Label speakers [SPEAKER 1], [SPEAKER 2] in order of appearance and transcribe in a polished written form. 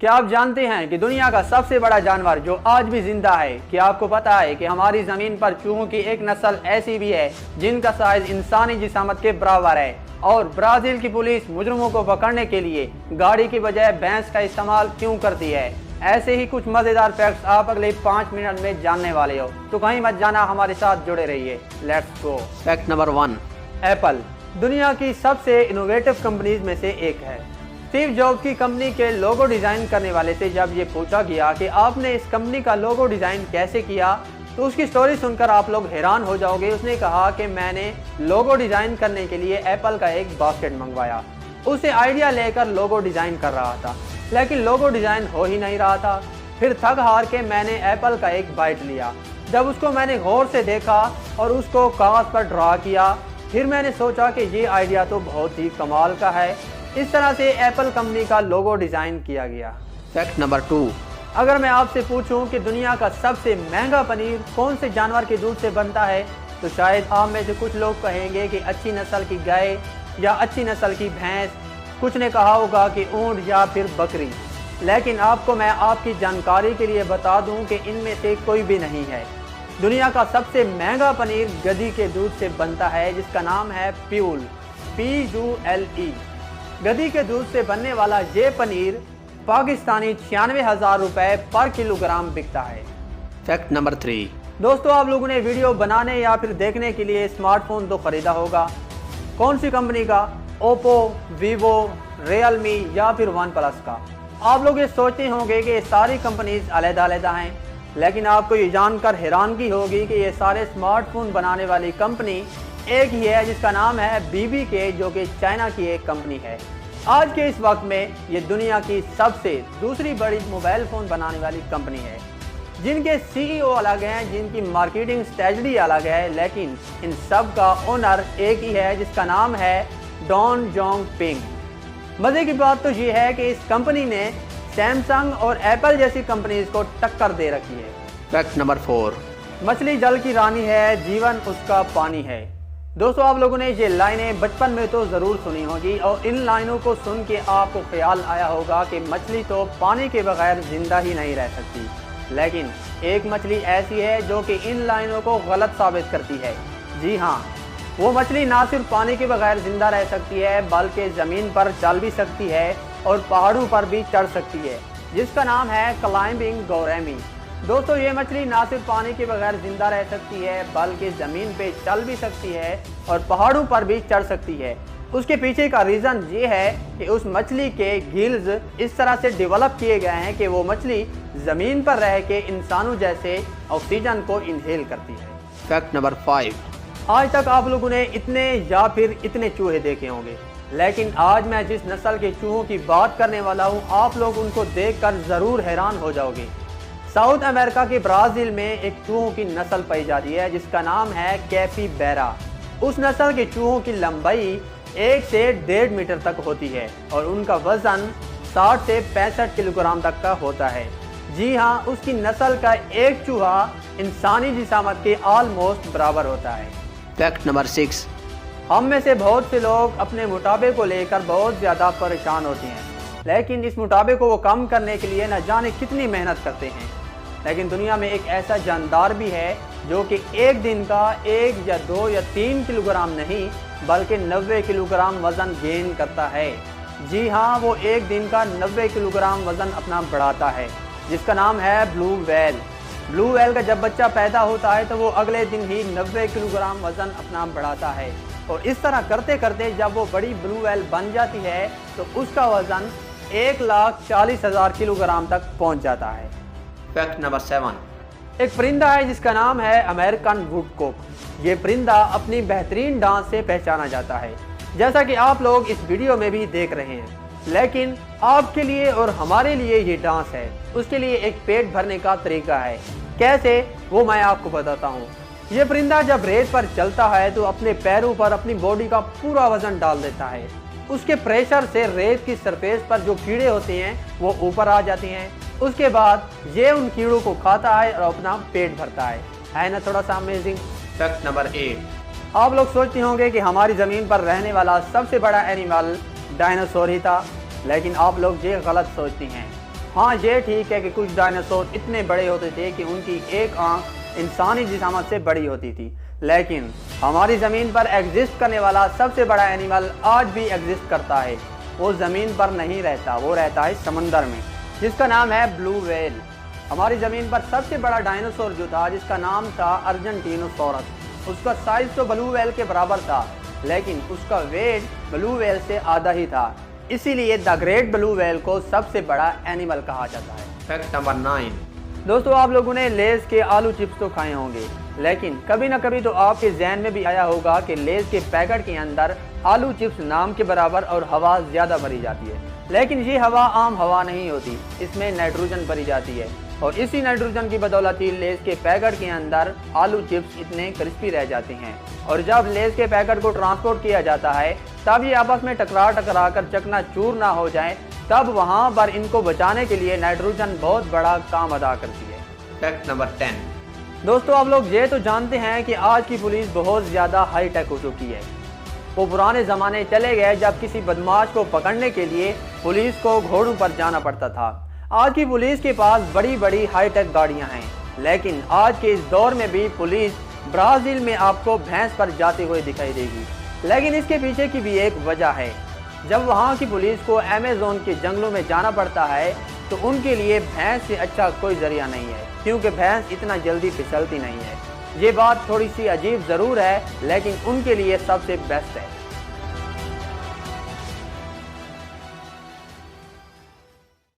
[SPEAKER 1] क्या आप जानते हैं कि दुनिया का सबसे बड़ा जानवर जो आज भी जिंदा है? क्या आपको पता है कि हमारी ज़मीन पर चूहों की एक नस्ल ऐसी भी है जिनका साइज इंसानी जिसामत के बराबर है? और ब्राज़ील की पुलिस मुजरिमों को पकड़ने के लिए गाड़ी की बजाय भैंस का इस्तेमाल क्यों करती है? ऐसे ही कुछ मज़ेदार फैक्ट्स आप अगले 5 मिनट में जानने वाले हो, तो कहीं मत जाना, हमारे साथ जुड़े रहिए। Let's go. Fact number 1, Apple दुनिया की सबसे इनोवेटिव कंपनीज में से एक है। स्टीव जॉब्स की कंपनी के लोगो डिज़ाइन करने वाले से जब ये पूछा गया कि आपने इस कंपनी का लोगो डिज़ाइन कैसे किया, तो उसकी स्टोरी सुनकर आप लोग हैरान हो जाओगे। उसने कहा कि मैंने लोगो डिज़ाइन करने के लिए एप्पल का एक बास्केट मंगवाया। उसे आइडिया लेकर लोगो डिज़ाइन कर रहा था, लेकिन लोगो डिज़ाइन हो ही नहीं रहा था। फिर थक हार के मैंने एप्पल का एक बाइट लिया। जब उसको मैंने गौर से देखा और उसको कागज़ पर ड्रा किया, फिर मैंने सोचा कि ये आइडिया तो बहुत ही कमाल का है। इस तरह से एप्पल कंपनी का लोगो डिज़ाइन किया गया। फैक्ट नंबर 2, अगर मैं आपसे पूछूं कि दुनिया का सबसे महंगा पनीर कौन से जानवर के दूध से बनता है, तो शायद आप में से कुछ लोग कहेंगे कि अच्छी नस्ल की गाय या अच्छी नस्ल की भैंस, कुछ ने कहा होगा कि ऊँट या फिर बकरी। लेकिन आपको मैं आपकी जानकारी के लिए बता दूं कि इनमें से कोई भी नहीं है। दुनिया का सबसे महंगा पनीर गधी के दूध से बनता है, जिसका नाम है प्यूल, PULE। गधी के दूध से बनने वाला ये पनीर पाकिस्तानी 96,000 रुपये पर किलोग्राम बिकता है। फैक्ट नंबर 3, दोस्तों आप लोगों ने वीडियो बनाने या फिर देखने के लिए स्मार्टफोन तो खरीदा होगा। कौन सी कंपनी का? ओप्पो, वीवो, रियलमी या फिर वन प्लस का? आप लोग ये सोचते होंगे कि ये सारी कंपनीज अलग-अलग हैं, लेकिन आपको ये जानकर हैरानगी होगी कि ये सारे स्मार्टफोन बनाने वाली कंपनी एक ही है, जिसका नाम है BBK, जो कि चाइना की एक कंपनी है। आज के इस वक्त में ये दुनिया की सबसे दूसरी बड़ी मोबाइल फ़ोन बनाने वाली कंपनी है, जिनके CEO अलग हैं, जिनकी मार्केटिंग स्ट्रेटजी अलग है, लेकिन इन सब का ओनर एक ही है, जिसका नाम है डॉन जोंग पिंग। मज़े की बात तो ये है कि इस कंपनी ने सैमसंग और एप्पल जैसी कंपनीज को टक्कर दे रखी है। फैक्ट नंबर 4, मछली जल की रानी है, जीवन उसका पानी है। दोस्तों आप लोगों ने ये लाइनें बचपन में तो ज़रूर सुनी होगी, और इन लाइनों को सुन के आपको ख्याल आया होगा कि मछली तो पानी के बगैर जिंदा ही नहीं रह सकती। लेकिन एक मछली ऐसी है जो कि इन लाइनों को गलत साबित करती है। जी हाँ, वो मछली ना सिर्फ पानी के बगैर जिंदा रह सकती है, बल्कि ज़मीन पर चल भी सकती है और पहाड़ों पर भी चढ़ सकती है, जिसका नाम है क्लाइंबिंग गोरेमी। दोस्तों ये मछली ना सिर्फ पानी के बगैर जिंदा रह सकती है, बल्कि ज़मीन पे चल भी सकती है और पहाड़ों पर भी चढ़ सकती है। उसके पीछे का रीज़न ये है कि उस मछली के गिल्स इस तरह से डेवलप किए गए हैं कि वो मछली ज़मीन पर रह के इंसानों जैसे ऑक्सीजन को इनहेल करती है। फैक्ट नंबर 5, आज तक आप लोगों ने इतने या फिर इतने चूहे देखे होंगे, लेकिन आज मैं जिस नस्ल के चूहों की बात करने वाला हूँ, आप लोग उनको देखकर ज़रूर हैरान हो जाओगे। साउथ अमेरिका के ब्राज़ील में एक चूहों की नस्ल पाई जाती है, जिसका नाम है कैपिबैरा। उस नस्ल के चूहों की लंबाई 1 से 1.5 मीटर तक होती है और उनका वज़न 60 से 65 किलोग्राम तक का होता है। जी हाँ, उसकी नस्ल का एक चूहा इंसानी जिसामत के ऑलमोस्ट बराबर होता है। फैक्ट नंबर 6, हम में से बहुत से लोग अपने मोटापे को लेकर बहुत ज़्यादा परेशान होते हैं, लेकिन इस मोटापे को वो कम करने के लिए न जाने कितनी मेहनत करते हैं। लेकिन दुनिया में एक ऐसा जानदार भी है जो कि एक दिन का 1 या 2 या 3 किलोग्राम नहीं, बल्कि 90 किलोग्राम वज़न गेन करता है। जी हाँ, वो एक दिन का 90 किलोग्राम वज़न अपना बढ़ाता है, जिसका नाम है ब्लू व्हेल। ब्लू व्हेल का जब बच्चा पैदा होता है तो वो अगले दिन ही 90 किलोग्राम वज़न अपना बढ़ाता है, और इस तरह करते करते जब वो बड़ी ब्लू व्हेल बन जाती है तो उसका वज़न 1,40,000 किलोग्राम तक पहुंच जाता है। फैक्ट नंबर 7, एक परिंदा है जिसका नाम है अमेरिकन वुडकॉक। ये परिंदा अपनी बेहतरीन डांस से पहचाना जाता है, जैसा कि आप लोग इस वीडियो में भी देख रहे हैं। लेकिन आपके लिए और हमारे लिए ये डांस है, उसके लिए एक पेट भरने का तरीका है। कैसे, वो मैं आपको बताता हूँ। ये परिंदा जब रेत पर चलता है तो अपने पैरों पर अपनी बॉडी का पूरा वजन डाल देता है। उसके प्रेशर से रेत की सरफेस पर जो कीड़े होते हैं वो ऊपर आ जाते हैं। उसके बाद ये उन कीड़ों को खाता है और अपना पेट भरता है ना थोड़ा सा अमेजिंग। फैक्ट नंबर 8, आप लोग सोचते होंगे कि हमारी ज़मीन पर रहने वाला सबसे बड़ा एनिमल डायनासोर ही था, लेकिन आप लोग ये गलत सोचती हैं। हाँ, ये ठीक है कि कुछ डायनासोर इतने बड़े होते थे कि उनकी एक आंख इंसानी जिस्मात से बड़ी होती थी, लेकिन हमारी ज़मीन पर एग्जिस्ट करने वाला सबसे बड़ा एनिमल आज भी एग्जिस्ट करता है। वो ज़मीन पर नहीं रहता, वो रहता है समंदर में, जिसका नाम है ब्लू व्हेल। हमारी ज़मीन पर सबसे बड़ा डायनासोर जो था, जिसका नाम था अर्जेंटीनोसॉरस, उसका साइज तो ब्लू व्हेल के बराबर था, लेकिन उसका वेट ब्लू व्हेल से आधा ही था। इसीलिए द ग्रेट ब्लू व्हेल को सबसे बड़ा एनिमल कहा जाता है।
[SPEAKER 2] Fact number 9।
[SPEAKER 1] दोस्तों, आप लोगों ने लेज़ के आलू चिप्स तो खाए होंगे, लेकिन कभी ना कभी तो आपके जहन में भी आया होगा कि लेज़ के पैकेट के अंदर आलू चिप्स नाम के बराबर और हवा ज़्यादा भरी जाती है। लेकिन ये हवा आम हवा नहीं होती, इसमें नाइट्रोजन भरी जाती है, और इसी नाइट्रोजन की बदौलत ही लेज़ के पैकेट के अंदर आलू चिप्स इतने क्रिस्पी रह जाते हैं। और जब लेज़ के पैकेट को ट्रांसपोर्ट किया जाता है, तब ये आपस में टकरा कर चकनाचूर ना हो जाए, तब वहाँ पर इनको बचाने के लिए नाइट्रोजन बहुत बड़ा काम अदा करती है।
[SPEAKER 2] Fact number 10।
[SPEAKER 1] दोस्तों, आप लोग ये तो जानते हैं कि आज की पुलिस बहुत ज़्यादा हाई टेक हो चुकी है। वो पुराने ज़माने चले गए जब किसी बदमाश को पकड़ने के लिए पुलिस को घोड़ों पर जाना पड़ता था। आज की पुलिस के पास बड़ी बड़ी हाई टेक गाड़ियाँ हैं, लेकिन आज के इस दौर में भी पुलिस ब्राज़ील में आपको भैंस पर जाते हुए दिखाई देगी। लेकिन इसके पीछे की भी एक वजह है। जब वहाँ की पुलिस को अमेज़न के जंगलों में जाना पड़ता है, तो उनके लिए भैंस से अच्छा कोई जरिया नहीं है, क्योंकि भैंस इतना जल्दी फिसलती नहीं है। ये बात थोड़ी सी अजीब ज़रूर है, लेकिन उनके लिए सबसे बेस्ट है।